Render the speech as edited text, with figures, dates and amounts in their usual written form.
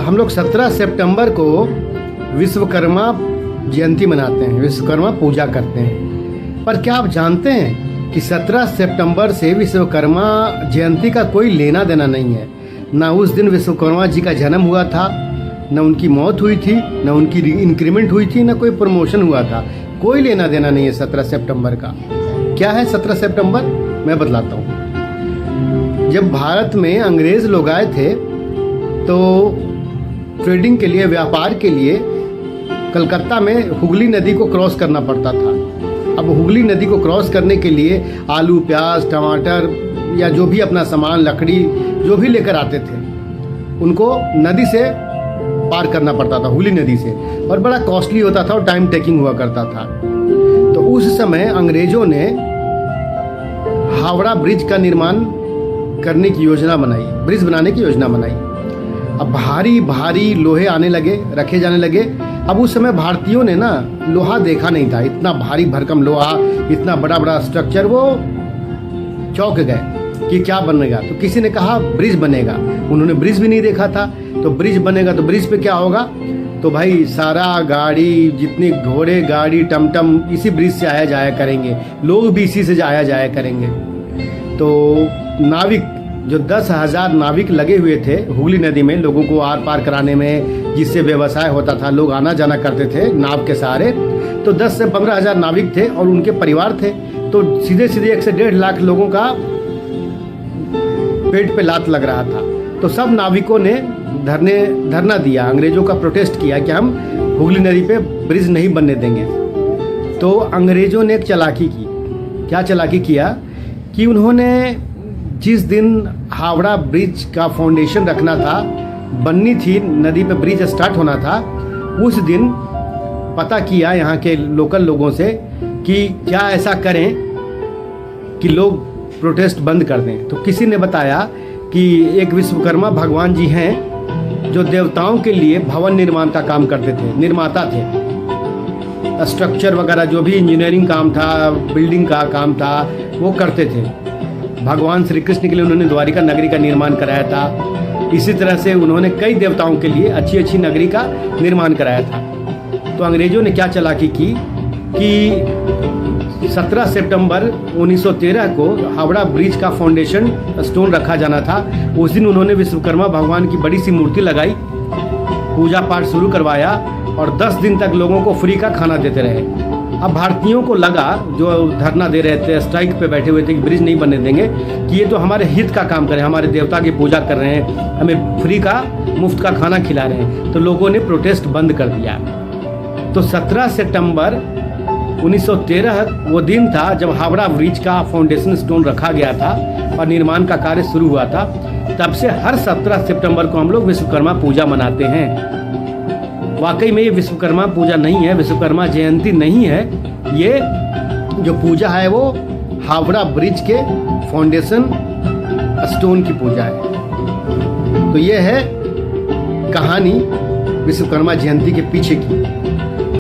हम लोग 17 सितंबर को विश्वकर्मा जयंती मनाते हैं, विश्वकर्मा पूजा करते हैं। पर क्या आप जानते हैं कि 17 सितंबर से विश्वकर्मा जयंती का कोई लेना देना नहीं है। ना उस दिन विश्वकर्मा जी का जन्म हुआ था, न उनकी मौत हुई थी, न उनकी इंक्रीमेंट हुई थी, न कोई प्रमोशन हुआ था। कोई लेना देना नहीं है 17 सितंबर का। क्या है 17 सितंबर? मैं बतलाता हूँ। जब भारत में अंग्रेज लोग आए थे तो ट्रेडिंग के लिए, व्यापार के लिए कलकत्ता में हुगली नदी को क्रॉस करना पड़ता था। अब हुगली नदी को क्रॉस करने के लिए आलू, प्याज, टमाटर या जो भी अपना सामान, लकड़ी जो भी लेकर आते थे, उनको नदी से पार करना पड़ता था, हुगली नदी से, और बड़ा कॉस्टली होता था और टाइम टेकिंग हुआ करता था। तो उस समय अंग्रेजों ने हावड़ा ब्रिज का निर्माण करने की योजना बनाई, ब्रिज बनाने की योजना बनाई। अब भारी भारी लोहे आने लगे, रखे जाने लगे। अब उस समय भारतीयों ने ना लोहा देखा नहीं था, इतना भारी भरकम लोहा, इतना बड़ा बड़ा स्ट्रक्चर। वो चौंक गए कि क्या बनेगा। तो किसी ने कहा ब्रिज बनेगा, उन्होंने ब्रिज भी नहीं देखा था। तो ब्रिज बनेगा तो ब्रिज पे क्या होगा? तो भाई सारा गाड़ी, जितने घोड़े, गाड़ी, टमटम इसी ब्रिज से आया जाया करेंगे, लोग भी इसी से आया जाया करेंगे। तो नाविक, जो 10,000 नाविक लगे हुए थे हुगली नदी में, लोगों को आर पार कराने में, जिससे व्यवसाय होता था, लोग आना जाना करते थे नाव के सहारे। तो 10 से 15,000 नाविक थे और उनके परिवार थे। तो सीधे सीधे 1 से 1.5 लाख लोगों का पेट पे लात लग रहा था। तो सब नाविकों ने धरना दिया, अंग्रेजों का प्रोटेस्ट किया कि हम हुगली नदी पे ब्रिज नहीं बनने देंगे। तो अंग्रेजों ने एक चालाकी की। क्या चालाकी किया कि उन्होंने जिस दिन हावड़ा ब्रिज का फाउंडेशन रखना था, बननी थी, नदी पे ब्रिज स्टार्ट होना था, उस दिन पता किया यहाँ के लोकल लोगों से कि क्या ऐसा करें कि लोग प्रोटेस्ट बंद कर दें। तो किसी ने बताया कि एक विश्वकर्मा भगवान जी हैं जो देवताओं के लिए भवन निर्माण का काम करते थे, निर्माता थे। स्ट्रक्चर वगैरह जो भी इंजीनियरिंग काम था, बिल्डिंग का काम था, वो करते थे। भगवान श्री कृष्ण के लिए उन्होंने द्वारिका नगरी का निर्माण कराया था। इसी तरह से उन्होंने कई देवताओं के लिए अच्छी अच्छी नगरी का निर्माण कराया था। तो अंग्रेजों ने क्या चालाकी की कि 17 सितंबर 1913 को हावड़ा ब्रिज का फाउंडेशन स्टोन रखा जाना था। उस दिन उन्होंने विश्वकर्मा भगवान की बड़ी सी मूर्ति लगाई, पूजा पाठ शुरू करवाया और 10 दिन तक लोगों को फ्री का खाना देते रहे। अब भारतीयों को लगा, जो धरना दे रहे थे, स्ट्राइक पे बैठे हुए थे कि ब्रिज नहीं बनने देंगे, कि ये तो हमारे हित का काम कर रहे हैं, हमारे देवता की पूजा कर रहे हैं, हमें फ्री का, मुफ्त का खाना खिला रहे हैं। तो लोगों ने प्रोटेस्ट बंद कर दिया। तो 17 सितंबर 1913 वो दिन था जब हावड़ा ब्रिज का फाउंडेशन स्टोन रखा गया था और निर्माण का कार्य शुरू हुआ था। तब से हर 17 सितंबर को हम लोग विश्वकर्मा पूजा मनाते हैं। वाकई में ये विश्वकर्मा पूजा नहीं है, विश्वकर्मा जयंती नहीं है। ये जो पूजा है वो हावड़ा ब्रिज के फाउंडेशन स्टोन की पूजा है। तो ये है कहानी विश्वकर्मा जयंती के पीछे की।